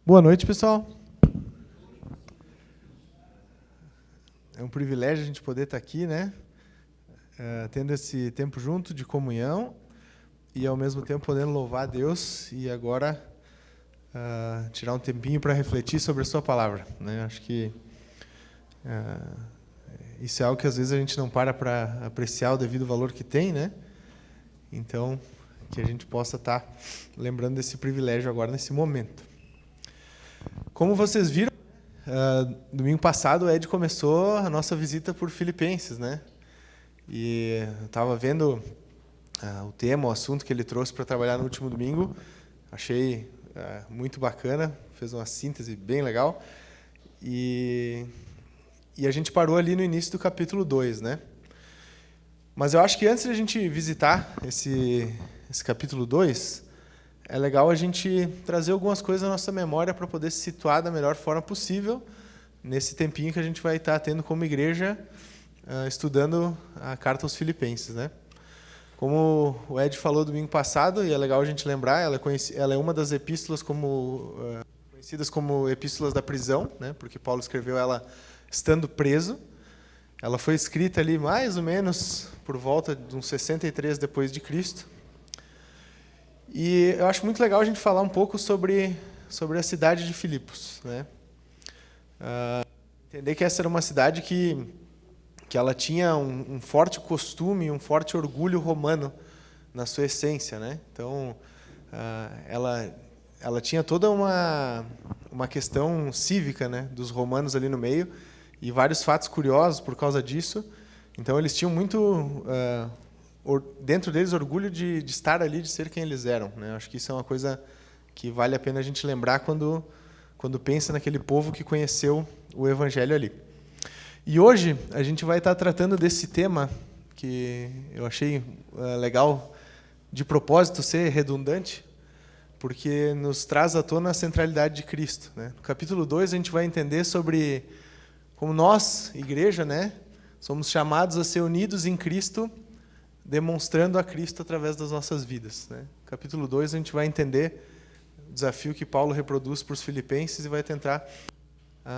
Boa noite, pessoal. É um privilégio a gente poder estar aqui, né? Tendo esse tempo junto de comunhão e, ao mesmo tempo, podendo louvar a Deus e agora tirar um tempinho para refletir sobre a sua palavra, né? Acho que isso é algo que, às vezes, a gente não para apreciar o devido valor que tem, né? Então, que a gente possa estar lembrando desse privilégio agora, nesse momento. Como vocês viram, domingo passado o Ed começou a nossa visita por Filipenses, né? E eu estava vendo o tema, o assunto que ele trouxe para trabalhar no último domingo. Achei muito bacana, fez uma síntese bem legal. E a gente parou ali no início do capítulo 2, né? Mas eu acho que antes de a gente visitar esse capítulo 2, é legal a gente trazer algumas coisas à nossa memória para poder se situar da melhor forma possível nesse tempinho que a gente vai estar tendo como igreja, estudando a carta aos Filipenses, né? Como o Ed falou domingo passado, e é legal a gente lembrar, ela é uma das epístolas conhecidas como epístolas da prisão, né? Porque Paulo escreveu ela estando preso. Ela foi escrita ali mais ou menos por volta de uns 63 depois de Cristo. E eu acho muito legal a gente falar um pouco sobre a cidade de Filipos, né? Entender que essa era uma cidade que ela tinha um forte costume, um forte orgulho romano na sua essência, né? Então, ela tinha toda uma questão cívica, né, dos romanos ali no meio, e vários fatos curiosos por causa disso. Então, eles tinham muito dentro deles orgulho de estar ali, de ser quem eles eram, né? Acho que isso é uma coisa que vale a pena a gente lembrar quando pensa naquele povo que conheceu o Evangelho ali. E hoje a gente vai estar tratando desse tema que eu achei legal, de propósito ser redundante, porque nos traz à tona a centralidade de Cristo, né? No capítulo 2 a gente vai entender sobre como nós, igreja, né, somos chamados a ser unidos em Cristo, demonstrando a Cristo através das nossas vidas, né? Capítulo 2 a gente vai entender o desafio que Paulo reproduz para os filipenses e vai tentar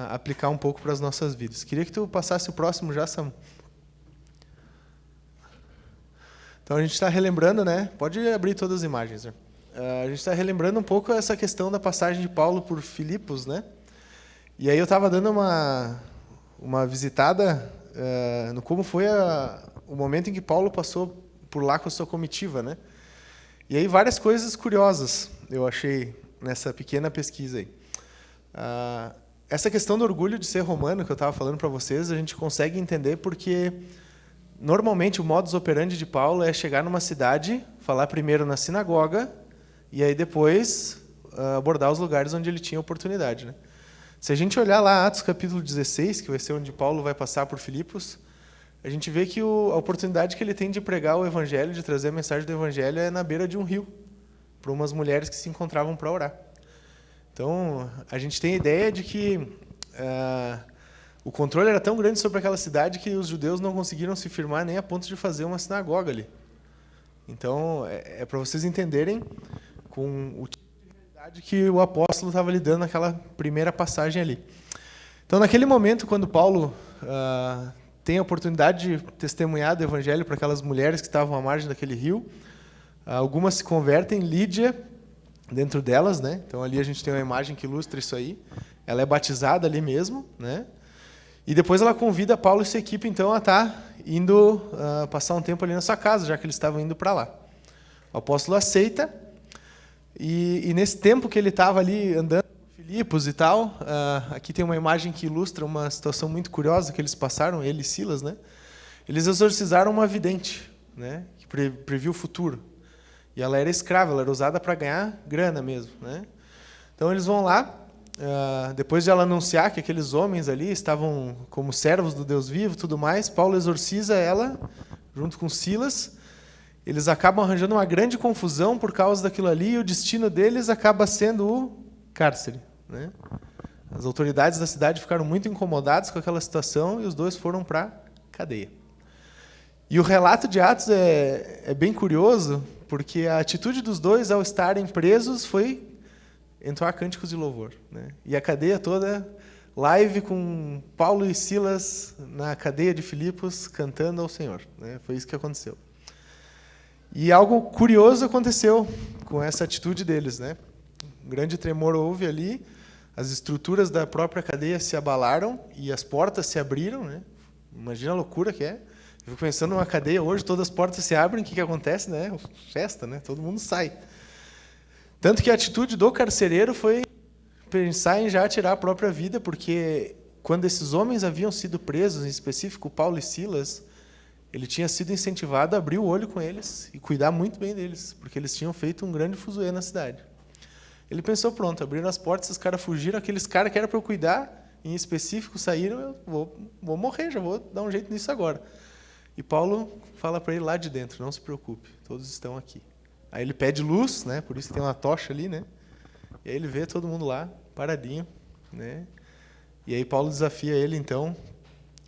aplicar um pouco para as nossas vidas. Queria que tu passasse o próximo já, Samu. Então a gente está relembrando, né? Pode abrir todas as imagens, né? A gente está relembrando um pouco essa questão da passagem de Paulo por Filipos, né? E aí eu estava dando uma visitada no como foi o momento em que Paulo passou por lá com a sua comitiva, né? E aí várias coisas curiosas eu achei nessa pequena pesquisa aí. Essa questão do orgulho de ser romano que eu estava falando para vocês, a gente consegue entender porque normalmente o modus operandi de Paulo é chegar numa cidade, falar primeiro na sinagoga e aí depois abordar os lugares onde ele tinha oportunidade, né? Se a gente olhar lá Atos capítulo 16, que vai ser onde Paulo vai passar por Filipos, a gente vê que a oportunidade que ele tem de pregar o evangelho, de trazer a mensagem do evangelho, é na beira de um rio, para umas mulheres que se encontravam para orar. Então, a gente tem a ideia de que o controle era tão grande sobre aquela cidade que os judeus não conseguiram se firmar nem a ponto de fazer uma sinagoga ali. Então, é para vocês entenderem com o tipo de realidade que o apóstolo estava lidando naquela primeira passagem ali. Então, naquele momento, quando Paulo tem a oportunidade de testemunhar do evangelho para aquelas mulheres que estavam à margem daquele rio, algumas se convertem, Lídia, dentro delas, né? Então ali a gente tem uma imagem que ilustra isso aí. Ela é batizada ali mesmo, né? E depois ela convida Paulo e sua equipe então a estar indo passar um tempo ali na sua casa, já que eles estavam indo para lá. O apóstolo aceita e nesse tempo que ele estava ali andando com Filipos e tal, aqui tem uma imagem que ilustra uma situação muito curiosa que eles passaram, ele e Silas, né? Eles exorcizaram uma vidente, né? Que previu o futuro. E ela era escrava, ela era usada para ganhar grana mesmo, né? Então eles vão lá, depois de ela anunciar que aqueles homens ali estavam como servos do Deus vivo, tudo mais, Paulo exorciza ela junto com Silas. Eles acabam arranjando uma grande confusão por causa daquilo ali e o destino deles acaba sendo o cárcere, né? As autoridades da cidade ficaram muito incomodadas com aquela situação e os dois foram para a cadeia. E o relato de Atos é bem curioso, porque a atitude dos dois ao estarem presos foi entoar cânticos de louvor, né? E a cadeia toda, live com Paulo e Silas na cadeia de Filipos, cantando ao Senhor, né? Foi isso que aconteceu. E algo curioso aconteceu com essa atitude deles, né? Um grande tremor houve ali, as estruturas da própria cadeia se abalaram e as portas se abriram, né? Imagina a loucura que é. Eu fico pensando numa cadeia hoje, todas as portas se abrem, o que acontece, né? Festa, né? Todo mundo sai. Tanto que a atitude do carcereiro foi pensar em já tirar a própria vida, porque quando esses homens haviam sido presos, em específico Paulo e Silas, ele tinha sido incentivado a abrir o olho com eles e cuidar muito bem deles, porque eles tinham feito um grande fuzuê na cidade. Ele pensou, pronto, abriram as portas, os caras fugiram, aqueles caras que era para eu cuidar, em específico, saíram, eu vou morrer, já vou dar um jeito nisso agora. E Paulo fala para ele lá de dentro, não se preocupe, todos estão aqui. Aí ele pede luz, né? Por isso tem uma tocha ali, né? E aí ele vê todo mundo lá, paradinho, né? E aí Paulo desafia ele, então,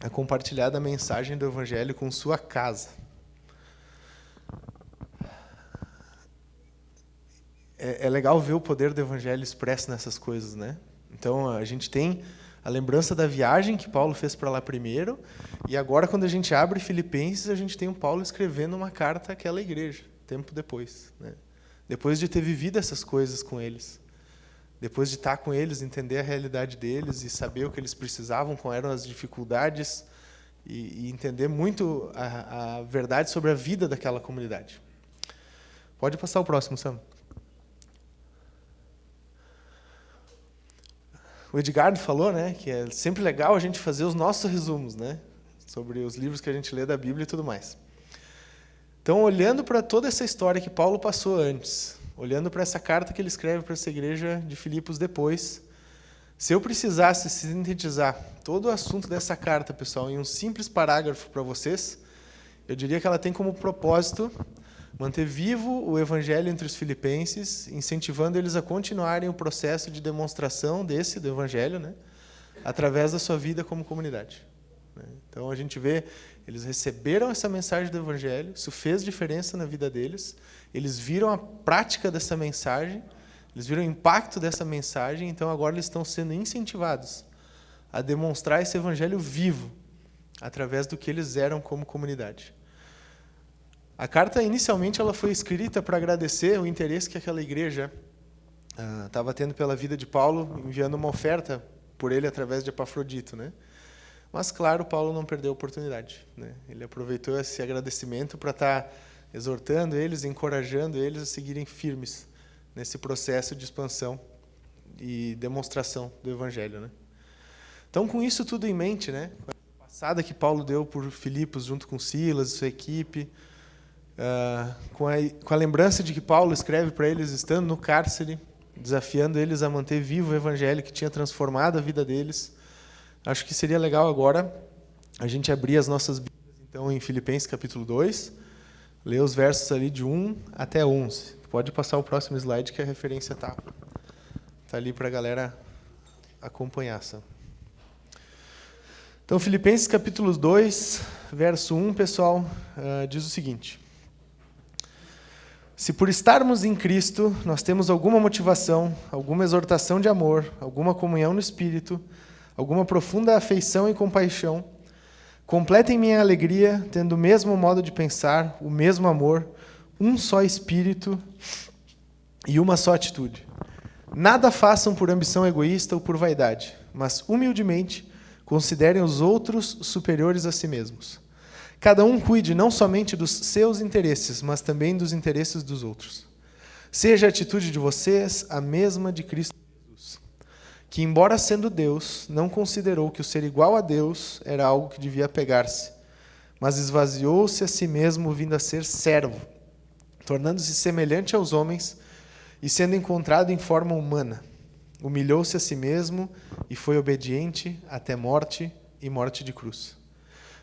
a compartilhar da mensagem do Evangelho com sua casa. É legal ver o poder do Evangelho expresso nessas coisas, né? Então, a gente tem a lembrança da viagem que Paulo fez para lá primeiro, e agora, quando a gente abre Filipenses, a gente tem o Paulo escrevendo uma carta àquela igreja, tempo depois, né? Depois de ter vivido essas coisas com eles. Depois de estar com eles, entender a realidade deles e saber o que eles precisavam, quais eram as dificuldades, e entender muito a verdade sobre a vida daquela comunidade. Pode passar o próximo, Sam. O Edgardo falou, né, que é sempre legal a gente fazer os nossos resumos, né, sobre os livros que a gente lê da Bíblia e tudo mais. Então, olhando para toda essa história que Paulo passou antes, olhando para essa carta que ele escreve para essa igreja de Filipos depois, se eu precisasse sintetizar todo o assunto dessa carta, pessoal, em um simples parágrafo para vocês, eu diria que ela tem como propósito manter vivo o evangelho entre os filipenses, incentivando eles a continuarem o processo de demonstração do evangelho, né, através da sua vida como comunidade. Então, a gente vê, eles receberam essa mensagem do evangelho, isso fez diferença na vida deles, eles viram a prática dessa mensagem, eles viram o impacto dessa mensagem, então agora eles estão sendo incentivados a demonstrar esse evangelho vivo, através do que eles eram como comunidade. A carta, inicialmente, ela foi escrita para agradecer o interesse que aquela igreja estava tendo pela vida de Paulo, enviando uma oferta por ele através de Epafrodito, né? Mas, claro, Paulo não perdeu a oportunidade, né? Ele aproveitou esse agradecimento para estar exortando eles, encorajando eles a seguirem firmes nesse processo de expansão e demonstração do Evangelho, né? Então, com isso tudo em mente, né, com a passada que Paulo deu por Filipos junto com Silas e sua equipe, com a lembrança de que Paulo escreve para eles estando no cárcere, desafiando eles a manter vivo o Evangelho que tinha transformado a vida deles, acho que seria legal agora a gente abrir as nossas Bíblias, então, em Filipenses capítulo 2, ler os versos ali de 1 até 11. Pode passar o próximo slide, que a referência está ali para a galera acompanhar. Então, Filipenses capítulo 2, verso 1, pessoal, diz o seguinte: se por estarmos em Cristo, nós temos alguma motivação, alguma exortação de amor, alguma comunhão no Espírito, alguma profunda afeição e compaixão, completem minha alegria, tendo o mesmo modo de pensar, o mesmo amor, um só Espírito e uma só atitude. Nada façam por ambição egoísta ou por vaidade, mas, humildemente, considerem os outros superiores a si mesmos. Cada um cuide não somente dos seus interesses, mas também dos interesses dos outros. Seja a atitude de vocês a mesma de Cristo Jesus, que, embora sendo Deus, não considerou que o ser igual a Deus era algo que devia apegar-se, mas esvaziou-se a si mesmo, vindo a ser servo, tornando-se semelhante aos homens e sendo encontrado em forma humana. Humilhou-se a si mesmo e foi obediente até morte e morte de cruz.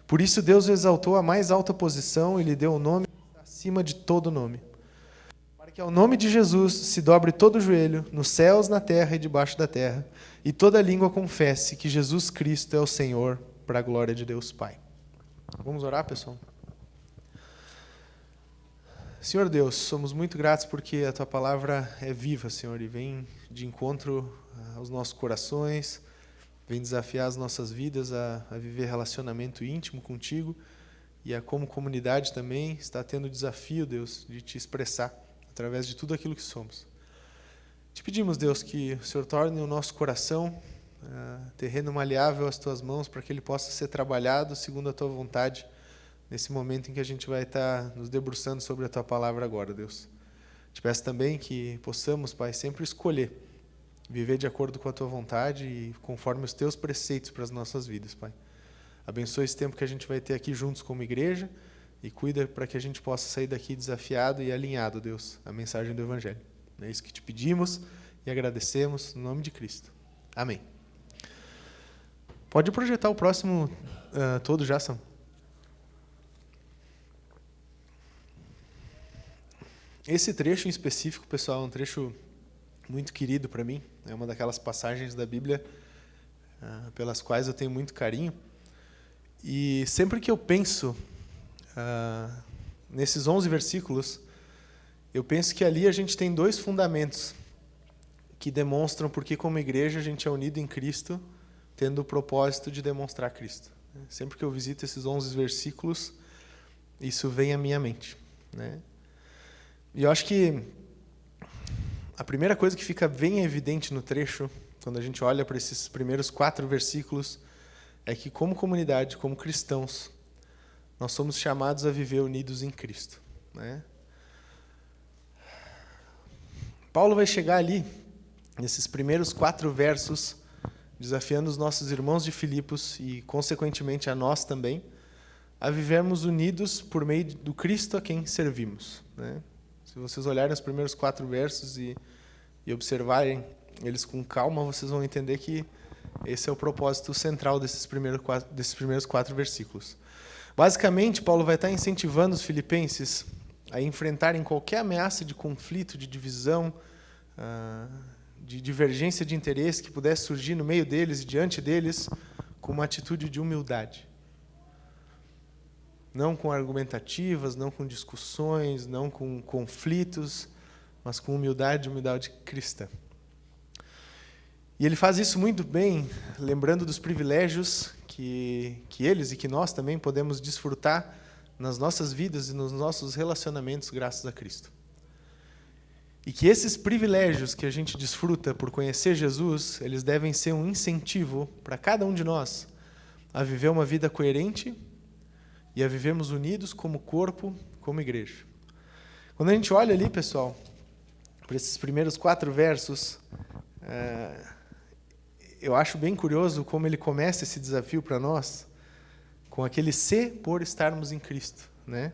Por isso Deus o exaltou à mais alta posição e lhe deu o nome acima de todo nome, para que ao nome de Jesus se dobre todo o joelho, nos céus, na terra e debaixo da terra, e toda língua confesse que Jesus Cristo é o Senhor, para a glória de Deus Pai. Vamos orar, pessoal? Senhor Deus, somos muito gratos porque a Tua palavra é viva, Senhor, e vem de encontro aos nossos corações, vem desafiar as nossas vidas a viver relacionamento íntimo contigo e a, como comunidade também, está tendo o desafio, Deus, de te expressar através de tudo aquilo que somos. Te pedimos, Deus, que o Senhor torne o nosso coração terreno maleável às tuas mãos, para que ele possa ser trabalhado segundo a tua vontade, nesse momento em que a gente vai estar nos debruçando sobre a tua palavra agora, Deus. Te peço também que possamos, Pai, sempre escolher viver de acordo com a tua vontade e conforme os teus preceitos para as nossas vidas, Pai. Abençoa esse tempo que a gente vai ter aqui juntos como igreja e cuida para que a gente possa sair daqui desafiado e alinhado, Deus, à mensagem do Evangelho. É isso que te pedimos e agradecemos no nome de Cristo. Amém. Pode projetar o próximo todo já, Sam. Esse trecho em específico, pessoal, é um trecho muito querido para mim. É uma daquelas passagens da Bíblia pelas quais eu tenho muito carinho. E sempre que eu penso nesses 11 versículos, eu penso que ali a gente tem dois fundamentos que demonstram porque, como igreja, a gente é unido em Cristo, tendo o propósito de demonstrar Cristo. Sempre que eu visito esses 11 versículos, isso vem à minha mente, né? E eu acho que a primeira coisa que fica bem evidente no trecho, quando a gente olha para esses primeiros 4 versículos, é que, como comunidade, como cristãos, nós somos chamados a viver unidos em Cristo, né? Paulo vai chegar ali, nesses primeiros 4 versos, desafiando os nossos irmãos de Filipos e, consequentemente, a nós também, a vivermos unidos por meio do Cristo a quem servimos, né? Se vocês olharem os primeiros 4 versos e observarem eles com calma, vocês vão entender que esse é o propósito central desses primeiros 4 versículos. Basicamente, Paulo vai estar incentivando os filipenses a enfrentarem qualquer ameaça de conflito, de divisão, de divergência de interesse que pudesse surgir no meio deles e diante deles, com uma atitude de humildade. Não com argumentativas, não com discussões, não com conflitos, mas com humildade cristã. E ele faz isso muito bem, lembrando dos privilégios que eles e que nós também podemos desfrutar nas nossas vidas e nos nossos relacionamentos graças a Cristo. E que esses privilégios que a gente desfruta por conhecer Jesus, eles devem ser um incentivo para cada um de nós a viver uma vida coerente e a vivermos unidos como corpo, como igreja. Quando a gente olha ali, pessoal, para esses primeiros 4 versos, eu acho bem curioso como ele começa esse desafio para nós com aquele se por estarmos em Cristo, né?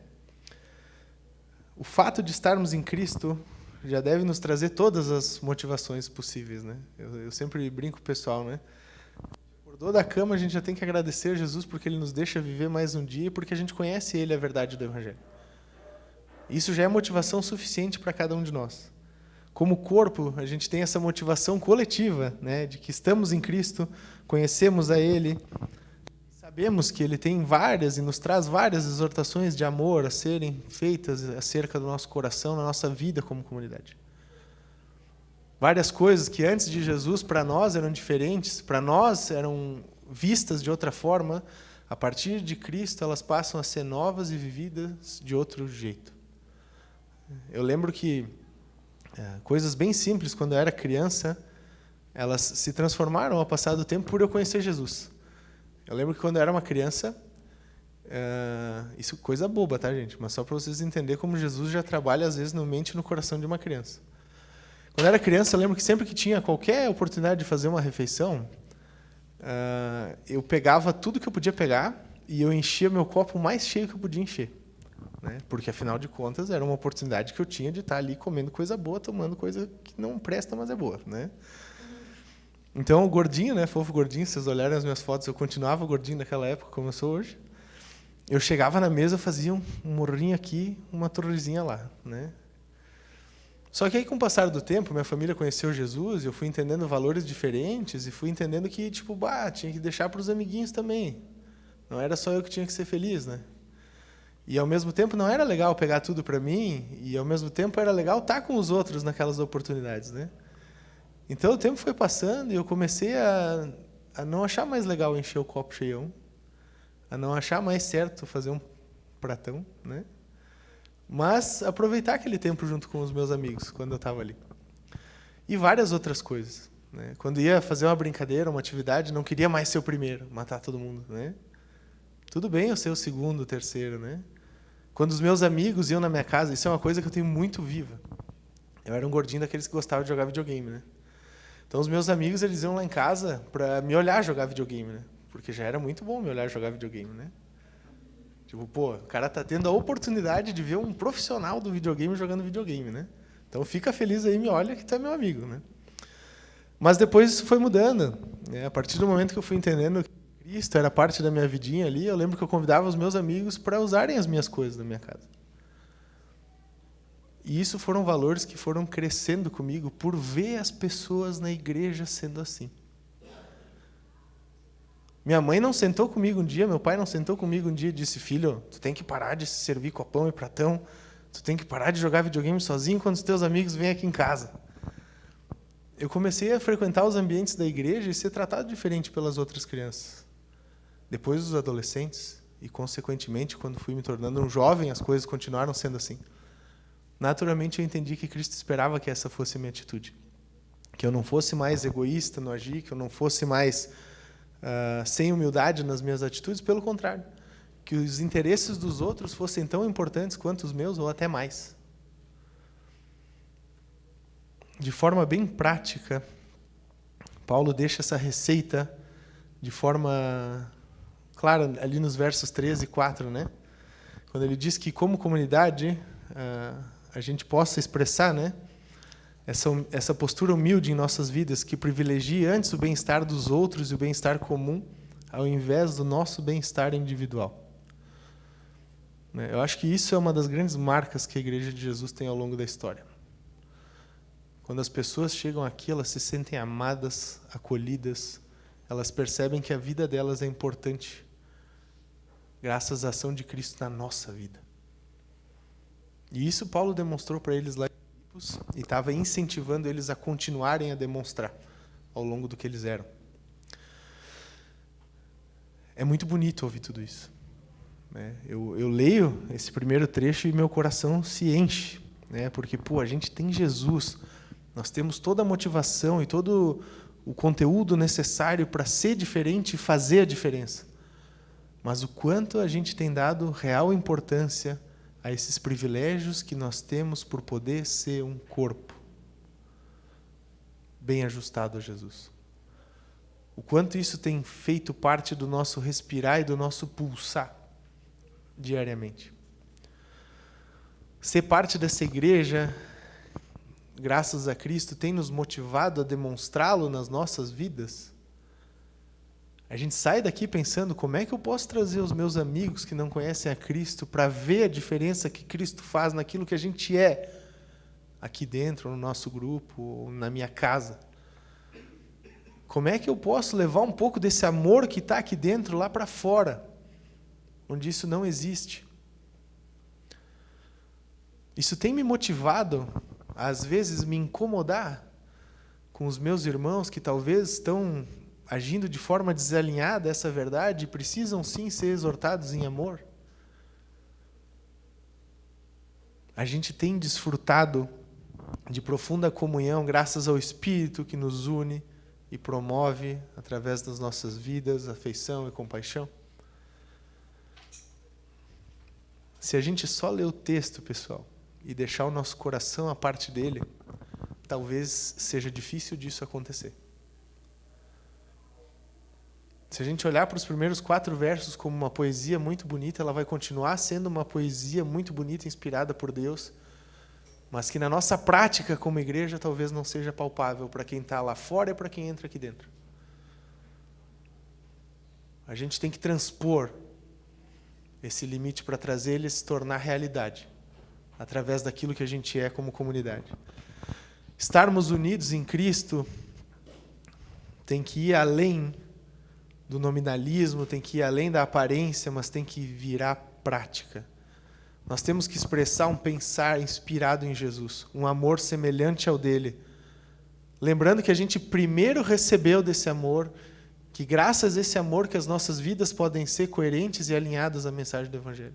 O fato de estarmos em Cristo já deve nos trazer todas as motivações possíveis, né? Eu sempre brinco com o pessoal, né? Acordou da cama, a gente já tem que agradecer a Jesus porque Ele nos deixa viver mais um dia e porque a gente conhece Ele, a verdade do Evangelho. Isso já é motivação suficiente para cada um de nós. Como corpo, a gente tem essa motivação coletiva, né? De que estamos em Cristo, conhecemos a Ele, sabemos que Ele tem várias e nos traz várias exortações de amor a serem feitas acerca do nosso coração, na nossa vida como comunidade. Várias coisas que antes de Jesus, para nós, eram diferentes, para nós eram vistas de outra forma, a partir de Cristo elas passam a ser novas e vividas de outro jeito. Eu lembro que coisas bem simples, quando eu era criança, elas se transformaram ao passar do tempo por eu conhecer Jesus. Eu lembro que quando eu era uma criança, isso é coisa boba, tá, gente? Mas só para vocês entenderem como Jesus já trabalha, às vezes, na mente e no coração de uma criança. Quando eu era criança, eu lembro que sempre que tinha qualquer oportunidade de fazer uma refeição, eu pegava tudo que eu podia pegar e eu enchia meu copo mais cheio que eu podia encher, né? Porque, afinal de contas, era uma oportunidade que eu tinha de estar ali comendo coisa boa, tomando coisa que não presta, mas é boa, né? Então, o gordinho, né, fofo gordinho, se vocês olharem as minhas fotos, eu continuava gordinho naquela época, como eu sou hoje. Eu chegava na mesa, fazia um morrinho aqui, uma torrezinha lá, né? Só que aí, com o passar do tempo, minha família conheceu Jesus, eu fui entendendo valores diferentes e fui entendendo que, tinha que deixar para os amiguinhos também. Não era só eu que tinha que ser feliz, né? E, ao mesmo tempo, não era legal pegar tudo para mim e, ao mesmo tempo, era legal estar com os outros naquelas oportunidades, né? Então o tempo foi passando e eu comecei a não achar mais legal encher o copo cheião, a não achar mais certo fazer um pratão, né? Mas aproveitar aquele tempo junto com os meus amigos, quando eu estava ali. E várias outras coisas, né? Quando ia fazer uma brincadeira, uma atividade, não queria mais ser o primeiro, matar todo mundo, né? Tudo bem eu ser o segundo, o terceiro, né? Quando os meus amigos iam na minha casa, isso é uma coisa que eu tenho muito viva. Eu era um gordinho daqueles que gostavam de jogar videogame, né? Então os meus amigos, eles iam lá em casa para me olhar jogar videogame, né? Porque já era muito bom me olhar jogar videogame, né? Tipo, pô, o cara tá tendo a oportunidade de ver um profissional do videogame jogando videogame, né? Então fica feliz aí, me olha que tu é meu amigo, né? Mas depois isso foi mudando, né? A partir do momento que eu fui entendendo que Cristo era parte da minha vidinha ali, eu lembro que eu convidava os meus amigos para usarem as minhas coisas na minha casa. E isso foram valores que foram crescendo comigo por ver as pessoas na igreja sendo assim. Minha mãe não sentou comigo um dia, meu pai não sentou comigo um dia e disse: filho, tu tem que parar de se servir copão e pratão, tu tem que parar de jogar videogame sozinho quando os teus amigos vêm aqui em casa. Eu comecei a frequentar os ambientes da igreja e ser tratado diferente pelas outras crianças. Depois os adolescentes e, consequentemente, quando fui me tornando um jovem, as coisas continuaram sendo assim. Naturalmente, eu entendi que Cristo esperava que essa fosse a minha atitude. Que eu não fosse mais egoísta no agir, que eu não fosse mais sem humildade nas minhas atitudes, pelo contrário. Que os interesses dos outros fossem tão importantes quanto os meus, ou até mais. De forma bem prática, Paulo deixa essa receita de forma clara ali nos versos 13 e 4, né? Quando ele diz que, como comunidade, a gente possa expressar, né, essa postura humilde em nossas vidas, que privilegie antes o bem-estar dos outros e o bem-estar comum, ao invés do nosso bem-estar individual. Eu acho que isso é uma das grandes marcas que a Igreja de Jesus tem ao longo da história. Quando as pessoas chegam aqui, elas se sentem amadas, acolhidas, elas percebem que a vida delas é importante, graças à ação de Cristo na nossa vida. E isso Paulo demonstrou para eles lá em Filipos e estava incentivando eles a continuarem a demonstrar ao longo do que eles eram. É muito bonito ouvir tudo isso. Eu leio esse primeiro trecho e meu coração se enche, né? Porque a gente tem Jesus, nós temos toda a motivação e todo o conteúdo necessário para ser diferente e fazer a diferença. Mas o quanto a gente tem dado real importância a esses privilégios que nós temos por poder ser um corpo bem ajustado a Jesus. O quanto isso tem feito parte do nosso respirar e do nosso pulsar diariamente. Ser parte dessa igreja, graças a Cristo, tem nos motivado a demonstrá-lo nas nossas vidas. A gente sai daqui pensando: como é que eu posso trazer os meus amigos que não conhecem a Cristo para ver a diferença que Cristo faz naquilo que a gente é aqui dentro, no nosso grupo, ou na minha casa? Como é que eu posso levar um pouco desse amor que está aqui dentro lá para fora, onde isso não existe? Isso tem me motivado a, às vezes, me incomodar com os meus irmãos que talvez estão agindo de forma desalinhada a essa verdade e precisam sim ser exortados em amor. A gente tem desfrutado de profunda comunhão graças ao Espírito que nos une e promove, através das nossas vidas, afeição e compaixão. Se a gente só ler o texto, pessoal, e deixar o nosso coração a parte dele, talvez seja difícil disso acontecer. Se a gente olhar para os primeiros 4 versos como uma poesia muito bonita, ela vai continuar sendo uma poesia muito bonita, inspirada por Deus, mas que na nossa prática como igreja talvez não seja palpável para quem está lá fora e para quem entra aqui dentro. A gente tem que transpor esse limite para trazer ele a se tornar realidade, através daquilo que a gente é como comunidade. Estarmos unidos em Cristo tem que ir além do nominalismo, tem que ir além da aparência, mas tem que virar prática. Nós temos que expressar um pensar inspirado em Jesus, um amor semelhante ao dele, lembrando que a gente primeiro recebeu desse amor, que graças a esse amor que as nossas vidas podem ser coerentes e alinhadas à mensagem do Evangelho.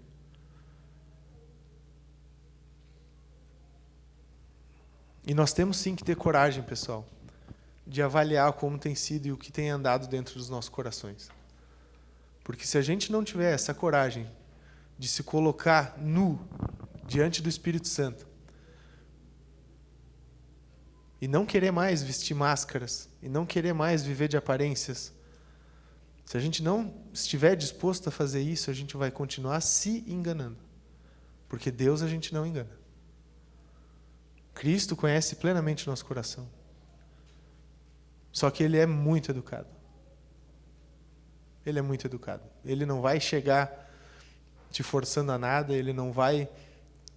E nós temos sim que ter coragem, pessoal, de avaliar como tem sido e o que tem andado dentro dos nossos corações. Porque se a gente não tiver essa coragem de se colocar nu diante do Espírito Santo e não querer mais vestir máscaras e não querer mais viver de aparências, se a gente não estiver disposto a fazer isso, a gente vai continuar se enganando. Porque Deus a gente não engana. Cristo conhece plenamente o nosso coração. Só que Ele é muito educado. Ele é muito educado. Ele não vai chegar te forçando a nada, Ele não vai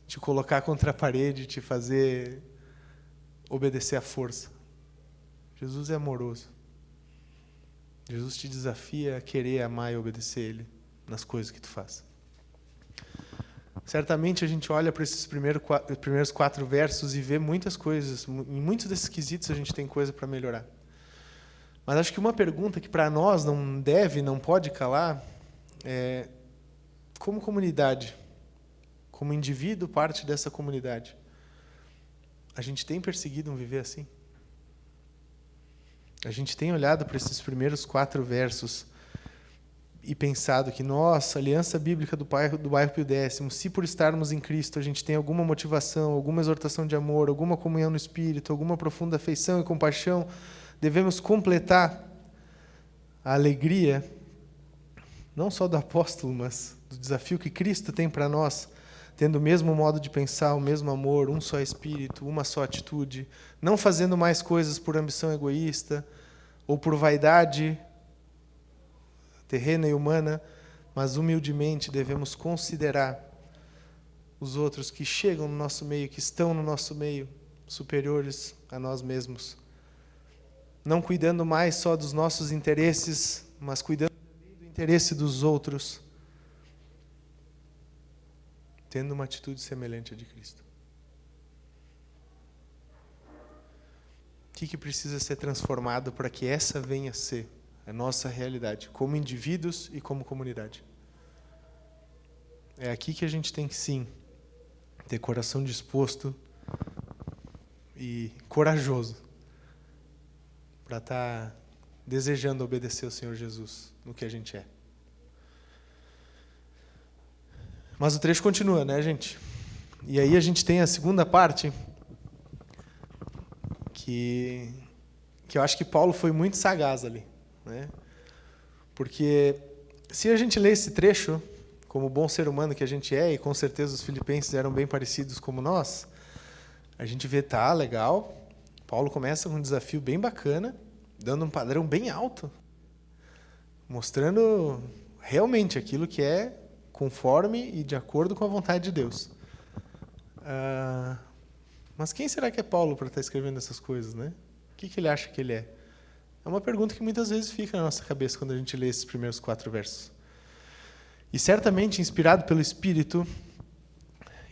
te colocar contra a parede, te fazer obedecer à força. Jesus é amoroso. Jesus te desafia a querer amar e obedecer a Ele nas coisas que tu faz. Certamente a gente olha para esses primeiros 4 versos e vê muitas coisas. Em muitos desses quesitos a gente tem coisa para melhorar. Mas acho que uma pergunta que para nós não pode calar é: como comunidade, como indivíduo, parte dessa comunidade, a gente tem perseguido um viver assim? A gente tem olhado para esses primeiros 4 versos e pensado que, nossa, Aliança Bíblica do bairro Pio X, se por estarmos em Cristo a gente tem alguma motivação, alguma exortação de amor, alguma comunhão no Espírito, alguma profunda afeição e compaixão, devemos completar a alegria, não só do apóstolo, mas do desafio que Cristo tem para nós, tendo o mesmo modo de pensar, o mesmo amor, um só Espírito, uma só atitude, não fazendo mais coisas por ambição egoísta ou por vaidade terrena e humana, mas humildemente devemos considerar os outros que chegam no nosso meio, que estão no nosso meio, superiores a nós mesmos. Não cuidando mais só dos nossos interesses, mas cuidando do interesse dos outros, tendo uma atitude semelhante à de Cristo. O que precisa ser transformado para que essa venha a ser a nossa realidade, como indivíduos e como comunidade? É aqui que a gente tem que, sim, ter coração disposto e corajoso para estar desejando obedecer ao Senhor Jesus no que a gente é. Mas o trecho continua, né, gente? E aí a gente tem a segunda parte, que eu acho que Paulo foi muito sagaz ali, né? Porque se a gente lê esse trecho, como bom ser humano que a gente é, e com certeza os filipenses eram bem parecidos como nós, a gente vê, tá, legal, Paulo começa com um desafio bem bacana, dando um padrão bem alto, mostrando realmente aquilo que é conforme e de acordo com a vontade de Deus. Mas quem será que é Paulo para estar escrevendo essas coisas, né? O que ele acha que ele é? É uma pergunta que muitas vezes fica na nossa cabeça quando a gente lê esses primeiros 4 versos. E certamente, inspirado pelo Espírito,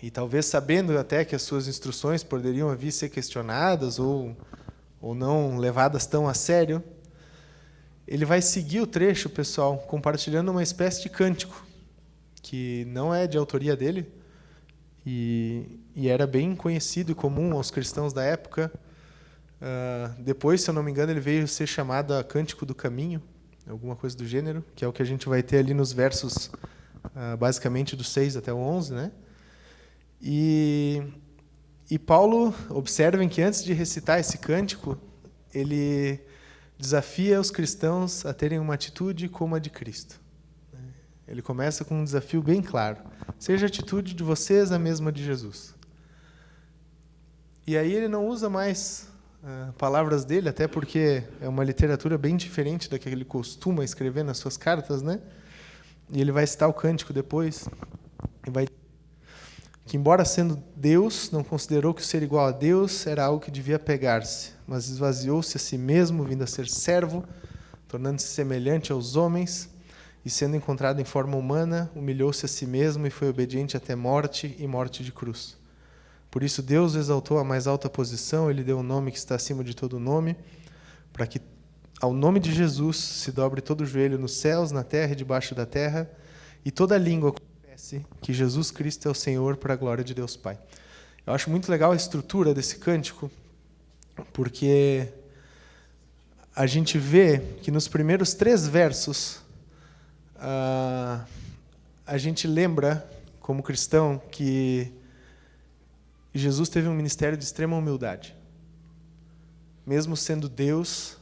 e talvez sabendo até que as suas instruções poderiam vir a ser questionadas ou não levadas tão a sério, ele vai seguir o trecho, pessoal, compartilhando uma espécie de cântico, que não é de autoria dele, e era bem conhecido e comum aos cristãos da época. Depois, se eu não me engano, ele veio ser chamado a Cântico do Caminho, alguma coisa do gênero, que é o que a gente vai ter ali nos versos, basicamente, do 6 até o 11, né? E Paulo, observem que antes de recitar esse cântico, ele desafia os cristãos a terem uma atitude como a de Cristo. Ele começa com um desafio bem claro: seja a atitude de vocês a mesma de Jesus. E aí ele não usa mais palavras dele, até porque é uma literatura bem diferente da que ele costuma escrever nas suas cartas, né? E ele vai citar o cântico depois, e vai que, embora sendo Deus, não considerou que o ser igual a Deus era algo que devia pegar-se, mas esvaziou-se a si mesmo, vindo a ser servo, tornando-se semelhante aos homens, e sendo encontrado em forma humana, humilhou-se a si mesmo e foi obediente até morte e morte de cruz. Por isso Deus exaltou a mais alta posição, ele deu um nome que está acima de todo nome, para que ao nome de Jesus se dobre todo o joelho nos céus, na terra e debaixo da terra, e toda língua confesse que Jesus Cristo é o Senhor, para a glória de Deus Pai. Eu acho muito legal a estrutura desse cântico, porque a gente vê que nos primeiros 3 versos a gente lembra, como cristão, que Jesus teve um ministério de extrema humildade. Mesmo sendo Deus,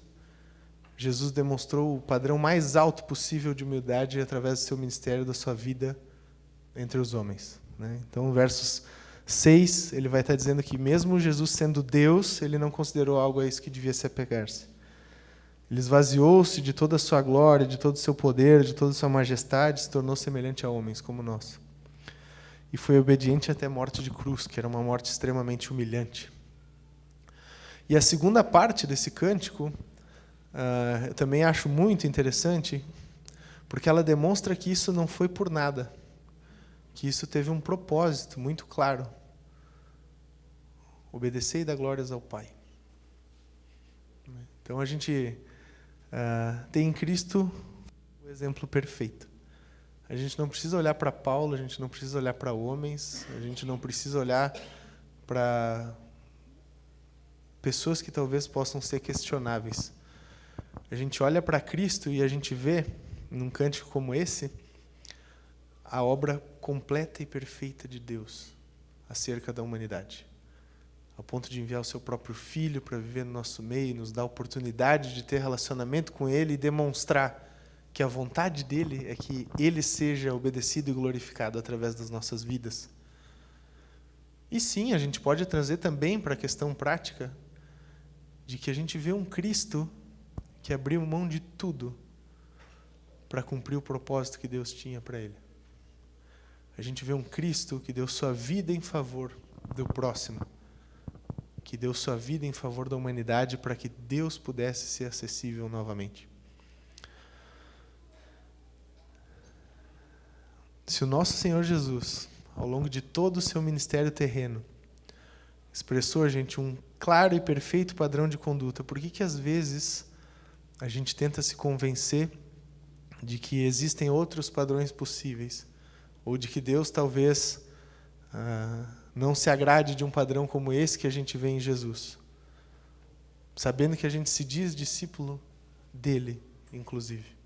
Jesus demonstrou o padrão mais alto possível de humildade através do seu ministério, da sua vida entre os homens, né? Então, versos 6, ele vai estar dizendo que mesmo Jesus sendo Deus, ele não considerou algo a isso que devia se apegar-se. Ele esvaziou-se de toda a sua glória, de todo o seu poder, de toda a sua majestade, se tornou semelhante a homens como nós. E foi obediente até a morte de cruz, que era uma morte extremamente humilhante. E a segunda parte desse cântico, eu também acho muito interessante, porque ela demonstra que isso não foi por nada, que isso teve um propósito muito claro. Obedecer e dar glórias ao Pai. Então a gente tem em Cristo o exemplo perfeito. A gente não precisa olhar para Paulo, a gente não precisa olhar para homens, a gente não precisa olhar para pessoas que talvez possam ser questionáveis. A gente olha para Cristo e a gente vê, num cântico como esse, a obra completa e perfeita de Deus acerca da humanidade. Ao ponto de enviar o seu próprio Filho para viver no nosso meio, nos dar a oportunidade de ter relacionamento com Ele e demonstrar que a vontade dEle é que Ele seja obedecido e glorificado através das nossas vidas. E sim, a gente pode trazer também para a questão prática de que a gente vê um Cristo que abriu mão de tudo para cumprir o propósito que Deus tinha para Ele. A gente vê um Cristo que deu sua vida em favor do próximo, que deu sua vida em favor da humanidade para que Deus pudesse ser acessível novamente. Se o nosso Senhor Jesus, ao longo de todo o seu ministério terreno, expressou a gente um claro e perfeito padrão de conduta, por que às vezes a gente tenta se convencer de que existem outros padrões possíveis, ou de que Deus talvez não se agrade de um padrão como esse que a gente vê em Jesus, sabendo que a gente se diz discípulo dele, inclusive.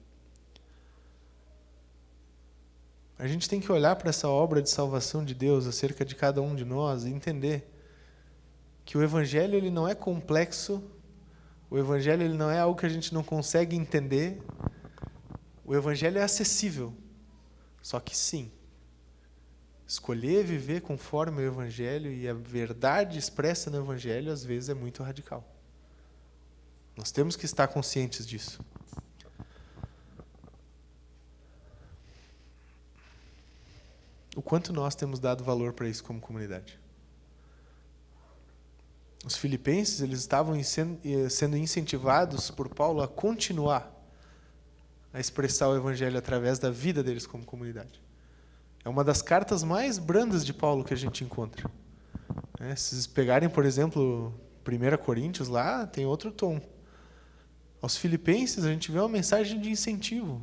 A gente tem que olhar para essa obra de salvação de Deus acerca de cada um de nós e entender que o Evangelho ele não é complexo, o Evangelho ele não é algo que a gente não consegue entender, o Evangelho é acessível, só que sim, escolher viver conforme o Evangelho e a verdade expressa no Evangelho às vezes é muito radical. Nós temos que estar conscientes disso. O quanto nós temos dado valor para isso como comunidade. Os filipenses eles estavam sendo incentivados por Paulo a continuar a expressar o Evangelho através da vida deles como comunidade. É uma das cartas mais brandas de Paulo que a gente encontra. Se vocês pegarem, por exemplo, 1 Coríntios, lá tem outro tom. Aos filipenses a gente vê uma mensagem de incentivo.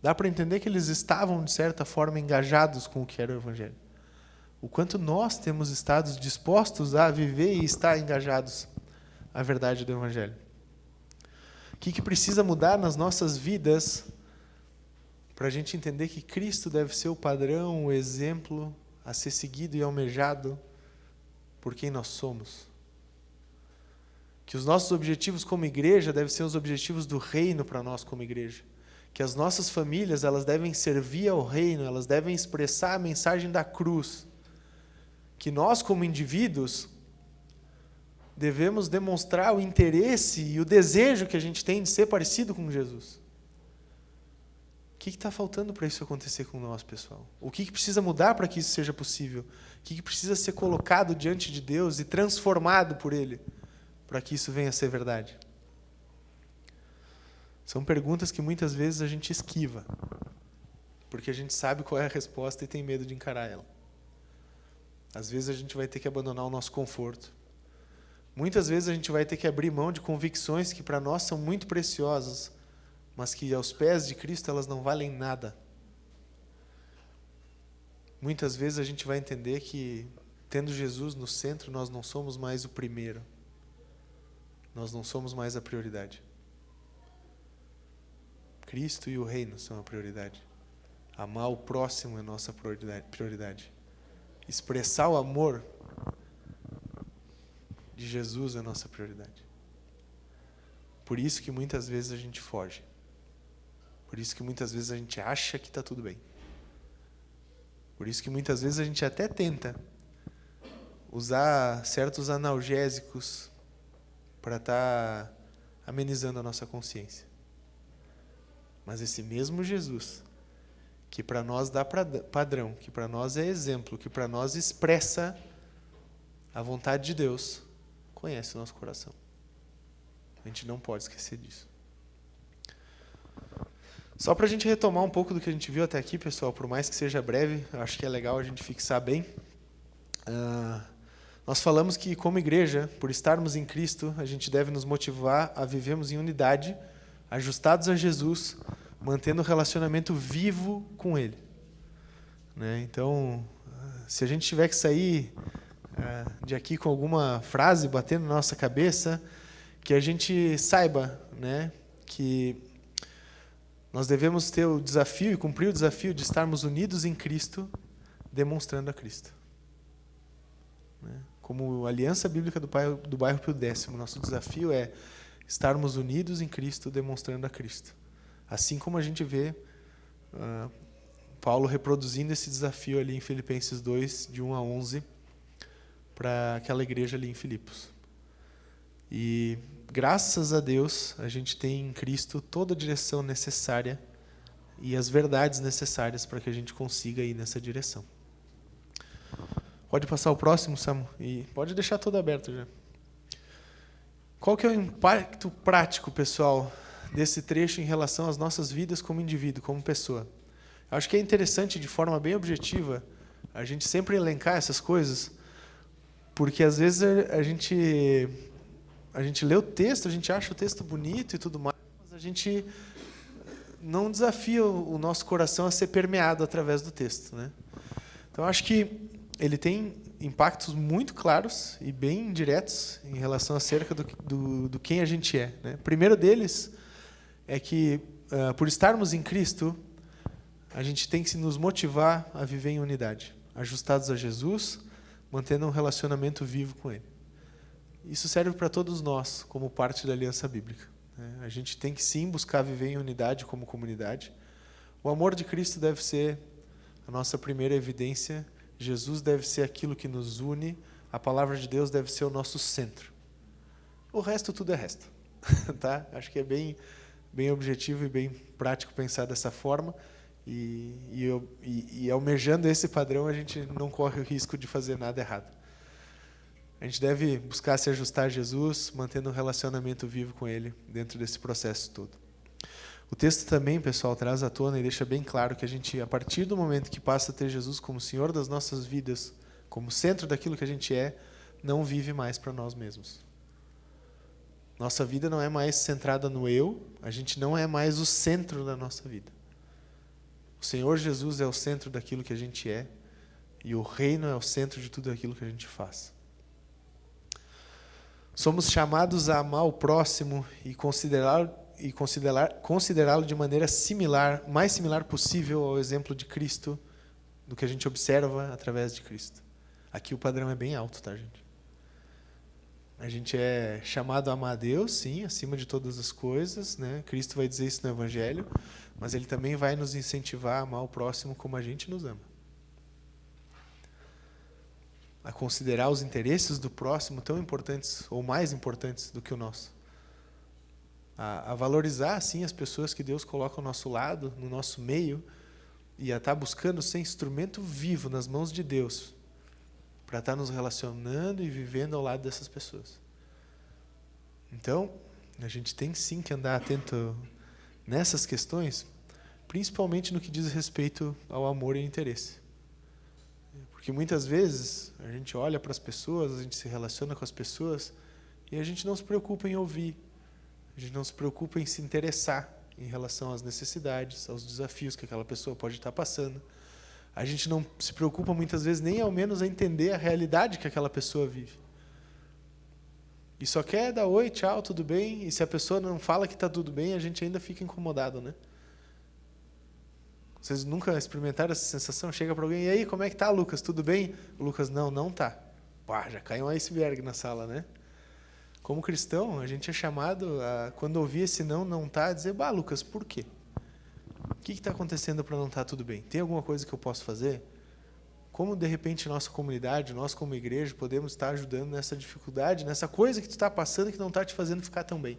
Dá para entender que eles estavam, de certa forma, engajados com o que era o Evangelho. O quanto nós temos estado dispostos a viver e estar engajados à verdade do Evangelho. O que precisa mudar nas nossas vidas para a gente entender que Cristo deve ser o padrão, o exemplo a ser seguido e almejado por quem nós somos? Que os nossos objetivos como igreja devem ser os objetivos do reino para nós como igreja. Que as nossas famílias elas devem servir ao reino, elas devem expressar a mensagem da cruz. Que nós, como indivíduos, devemos demonstrar o interesse e o desejo que a gente tem de ser parecido com Jesus. O que está faltando para isso acontecer com nós, pessoal? O que precisa mudar para que isso seja possível? O que precisa ser colocado diante de Deus e transformado por Ele para que isso venha a ser verdade? São perguntas que muitas vezes a gente esquiva, porque a gente sabe qual é a resposta e tem medo de encarar ela. Às vezes a gente vai ter que abandonar o nosso conforto. Muitas vezes a gente vai ter que abrir mão de convicções que para nós são muito preciosas, mas que aos pés de Cristo elas não valem nada. Muitas vezes a gente vai entender que, tendo Jesus no centro, nós não somos mais o primeiro. Nós não somos mais a prioridade. Cristo e o reino são a prioridade. Amar o próximo é a nossa prioridade. Expressar o amor de Jesus é a nossa prioridade. Por isso que muitas vezes a gente foge. Por isso que muitas vezes a gente acha que está tudo bem. Por isso que muitas vezes a gente até tenta usar certos analgésicos para estar amenizando a nossa consciência. Mas esse mesmo Jesus, que para nós dá padrão, que para nós é exemplo, que para nós expressa a vontade de Deus, conhece o nosso coração. A gente não pode esquecer disso. Só para a gente retomar um pouco do que a gente viu até aqui, pessoal, por mais que seja breve, acho que é legal a gente fixar bem. Nós falamos que, como igreja, por estarmos em Cristo, a gente deve nos motivar a vivermos em unidade, ajustados a Jesus, mantendo o relacionamento vivo com Ele. Né? Então, se a gente tiver que sair de aqui com alguma frase batendo na nossa cabeça, que a gente saiba, né, que nós devemos ter o desafio e cumprir o desafio de estarmos unidos em Cristo, demonstrando a Cristo. Né? Como Aliança Bíblica do Bairro Pio X, nosso desafio é estarmos unidos em Cristo, demonstrando a Cristo. Assim como a gente vê Paulo reproduzindo esse desafio ali em Filipenses 2, de 1 a 11, para aquela igreja ali em Filipos. E graças a Deus, a gente tem em Cristo toda a direção necessária e as verdades necessárias para que a gente consiga ir nessa direção. Pode passar o próximo, Samu? E pode deixar tudo aberto já. Qual que é o impacto prático, pessoal, desse trecho em relação às nossas vidas como indivíduo, como pessoa? Acho que é interessante, de forma bem objetiva, a gente sempre elencar essas coisas, porque às vezes a gente lê o texto, a gente acha o texto bonito e tudo mais, mas a gente não desafia o nosso coração a ser permeado através do texto, né? Então, acho que ele tem impactos muito claros e bem diretos em relação acerca do quem a gente é. Né? O primeiro deles é que, por estarmos em Cristo, a gente tem que nos motivar a viver em unidade, ajustados a Jesus, mantendo um relacionamento vivo com Ele. Isso serve para todos nós, como parte da Aliança Bíblica. A gente tem que, sim, buscar viver em unidade como comunidade. O amor de Cristo deve ser a nossa primeira evidência. Jesus deve ser aquilo que nos une. A palavra de Deus deve ser o nosso centro. O resto, tudo é resto. Tá? Acho que é bem objetivo e bem prático pensar dessa forma. E almejando esse padrão, a gente não corre o risco de fazer nada errado. A gente deve buscar se ajustar a Jesus, mantendo um relacionamento vivo com Ele dentro desse processo todo. O texto também, pessoal, traz à tona e deixa bem claro que a gente, a partir do momento que passa a ter Jesus como Senhor das nossas vidas, como centro daquilo que a gente é, não vive mais para nós mesmos. Nossa vida não é mais centrada no eu, a gente não é mais o centro da nossa vida. O Senhor Jesus é o centro daquilo que a gente é e o reino é o centro de tudo aquilo que a gente faz. Somos chamados a amar o próximo e considerá-lo de maneira similar, mais similar possível ao exemplo de Cristo, do que a gente observa através de Cristo. Aqui o padrão é bem alto, tá, gente? A gente é chamado a amar a Deus, sim, acima de todas as coisas, né? Cristo vai dizer isso no Evangelho, mas Ele também vai nos incentivar a amar o próximo como a gente nos ama. A considerar os interesses do próximo tão importantes, ou mais importantes do que o nosso. A valorizar, sim, as pessoas que Deus coloca ao nosso lado, no nosso meio, e a estar buscando ser instrumento vivo nas mãos de Deus, para estar nos relacionando e vivendo ao lado dessas pessoas. Então, a gente tem sim que andar atento nessas questões, principalmente no que diz respeito ao amor e interesse. Porque muitas vezes a gente olha para as pessoas, a gente se relaciona com as pessoas e a gente não se preocupa em ouvir, a gente não se preocupa em se interessar em relação às necessidades, aos desafios que aquela pessoa pode estar passando. A gente não se preocupa muitas vezes nem ao menos a entender a realidade que aquela pessoa vive. E só quer dar oi, tchau, tudo bem, e se a pessoa não fala que está tudo bem, a gente ainda fica incomodado, né? Vocês nunca experimentaram essa sensação? Chega para alguém, e aí, como é que tá, Lucas? Tudo bem? O Lucas, não tá. Pá, já caiu um iceberg na sala, né? Como cristão, a gente é chamado a, quando ouvir esse não tá, a dizer, Lucas, por quê? O que está acontecendo para não estar tudo bem? Tem alguma coisa que eu posso fazer? Como, de repente, nossa comunidade, nós como igreja, podemos estar ajudando nessa dificuldade, nessa coisa que tu está passando que não está te fazendo ficar tão bem?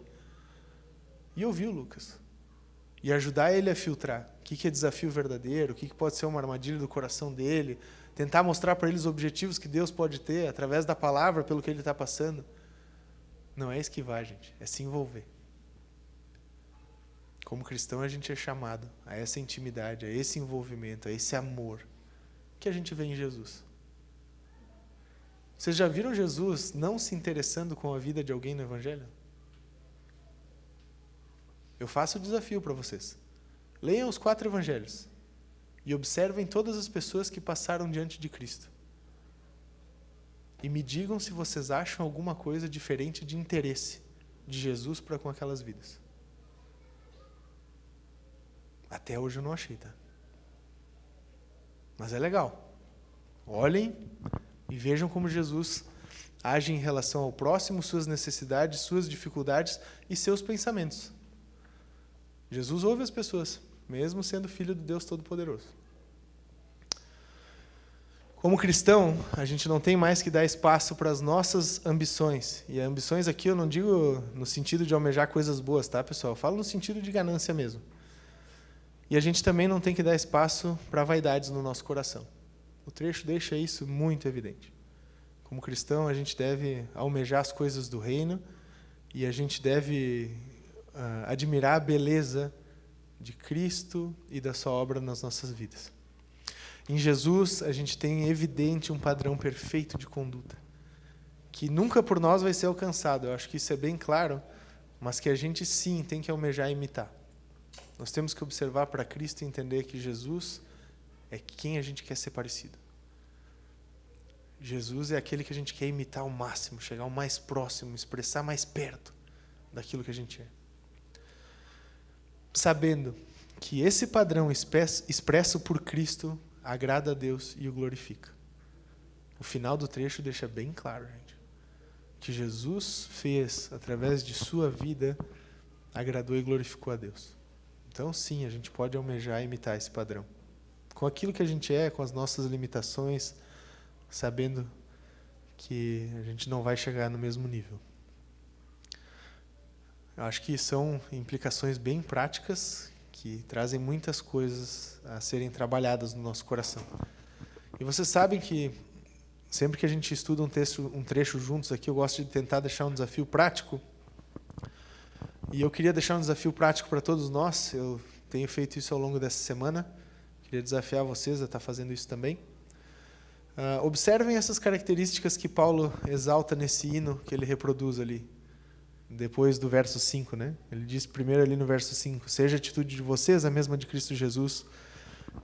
E ouvir o Lucas. E ajudar ele a filtrar o que é desafio verdadeiro, o que pode ser uma armadilha do coração dele, tentar mostrar para ele os objetivos que Deus pode ter através da palavra, pelo que ele está passando. Não é esquivar, gente, é se envolver. Como cristão, a gente é chamado a essa intimidade, a esse envolvimento, a esse amor que a gente vê em Jesus. Vocês já viram Jesus não se interessando com a vida de alguém no Evangelho? Eu faço o desafio para vocês. Leiam os 4 Evangelhos e observem todas as pessoas que passaram diante de Cristo. E me digam se vocês acham alguma coisa diferente de interesse de Jesus para com aquelas vidas. Até hoje eu não achei, tá? Mas é legal. Olhem e vejam como Jesus age em relação ao próximo, suas necessidades, suas dificuldades e seus pensamentos. Jesus ouve as pessoas, mesmo sendo filho do Deus Todo-Poderoso. Como cristão, a gente não tem mais que dar espaço para as nossas ambições. E ambições aqui eu não digo no sentido de almejar coisas boas, tá, pessoal? Eu falo no sentido de ganância mesmo. E a gente também não tem que dar espaço para vaidades no nosso coração. O trecho deixa isso muito evidente. Como cristão, a gente deve almejar as coisas do reino e a gente deve admirar a beleza de Cristo e da sua obra nas nossas vidas. Em Jesus, a gente tem evidente um padrão perfeito de conduta, que nunca por nós vai ser alcançado. Eu acho que isso é bem claro, mas que a gente sim tem que almejar e imitar. Nós temos que observar para Cristo e entender que Jesus é quem a gente quer ser parecido. Jesus é aquele que a gente quer imitar ao máximo, chegar ao mais próximo, expressar mais perto daquilo que a gente é. Sabendo que esse padrão expresso por Cristo agrada a Deus e o glorifica. O final do trecho deixa bem claro, gente, que Jesus fez, através de sua vida, agradou e glorificou a Deus. Então, sim, a gente pode almejar e imitar esse padrão. Com aquilo que a gente é, com as nossas limitações, sabendo que a gente não vai chegar no mesmo nível. Eu acho que são implicações bem práticas que trazem muitas coisas a serem trabalhadas no nosso coração. E vocês sabem que sempre que a gente estuda um trecho juntos aqui, eu gosto de tentar deixar um desafio prático. E eu queria deixar um desafio prático para todos nós. Eu tenho feito isso ao longo dessa semana. Queria desafiar vocês a estar fazendo isso também. Observem essas características que Paulo exalta nesse hino que ele reproduz ali, depois do verso 5, né? Ele diz primeiro ali no verso 5, seja a atitude de vocês a mesma de Cristo Jesus.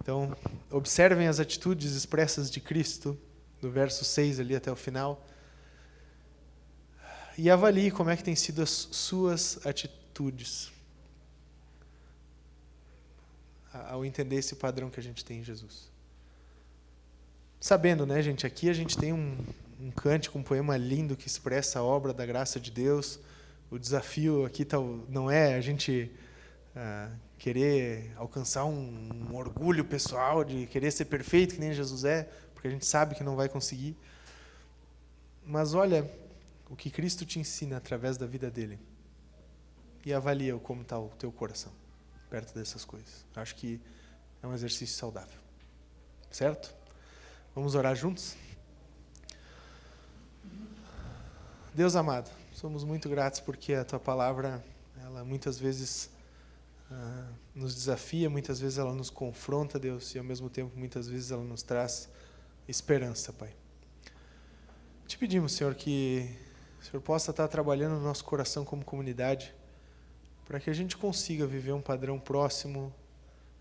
Então, observem as atitudes expressas de Cristo, do verso 6 ali até o final, e avalie como é que têm sido as suas atitudes ao entender esse padrão que a gente tem em Jesus. Sabendo, né, gente, aqui a gente tem um cântico, um poema lindo que expressa a obra da graça de Deus. O desafio aqui não é a gente querer alcançar um orgulho pessoal de querer ser perfeito, que nem Jesus é, porque a gente sabe que não vai conseguir. Mas olha o que Cristo te ensina através da vida dele e avalia como está o teu coração perto dessas coisas. Acho que é um exercício saudável. Certo? Vamos orar juntos? Deus amado, somos muito gratos porque a Tua palavra, ela muitas vezes nos desafia, muitas vezes ela nos confronta, Deus, e ao mesmo tempo muitas vezes ela nos traz esperança, Pai. Te pedimos, Senhor, que o Senhor possa estar trabalhando no nosso coração como comunidade, para que a gente consiga viver um padrão próximo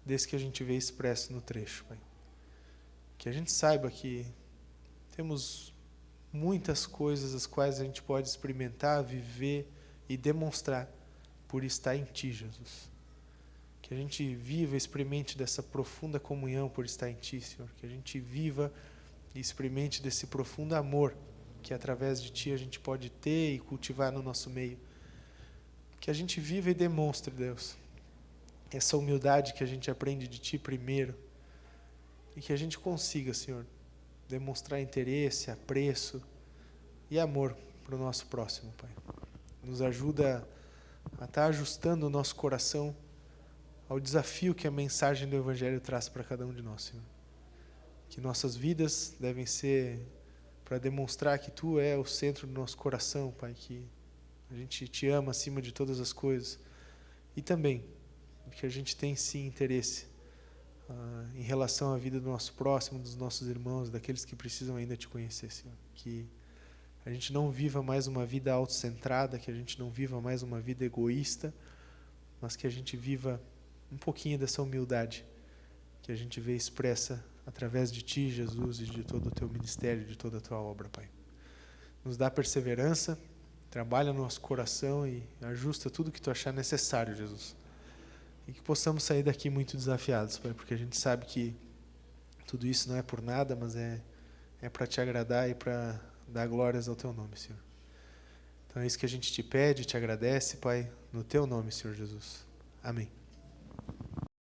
desse que a gente vê expresso no trecho, Pai. Que a gente saiba que temos muitas coisas as quais a gente pode experimentar, viver e demonstrar por estar em Ti, Jesus. Que a gente viva e experimente dessa profunda comunhão por estar em Ti, Senhor. Que a gente viva e experimente desse profundo amor que através de Ti a gente pode ter e cultivar no nosso meio. Que a gente viva e demonstre, Deus, essa humildade que a gente aprende de Ti primeiro. E que a gente consiga, Senhor, demonstrar interesse, apreço e amor para o nosso próximo, Pai. Nos ajuda a estar ajustando o nosso coração ao desafio que a mensagem do Evangelho traz para cada um de nós, Senhor. Que nossas vidas devem ser para demonstrar que Tu é o centro do nosso coração, Pai, que a gente Te ama acima de todas as coisas. E também que a gente tem sim interesse em relação à vida do nosso próximo, dos nossos irmãos, daqueles que precisam ainda Te conhecer, Senhor. Que a gente não viva mais uma vida autocentrada, que a gente não viva mais uma vida egoísta, mas que a gente viva um pouquinho dessa humildade que a gente vê expressa através de Ti, Jesus, e de todo o Teu ministério, de toda a Tua obra, Pai. Nos dá perseverança, trabalha no nosso coração e ajusta tudo que Tu achar necessário, Jesus. E que possamos sair daqui muito desafiados, Pai, porque a gente sabe que tudo isso não é por nada, mas é para Te agradar e para dar glórias ao Teu nome, Senhor. Então é isso que a gente Te pede, Te agradece, Pai, no Teu nome, Senhor Jesus. Amém.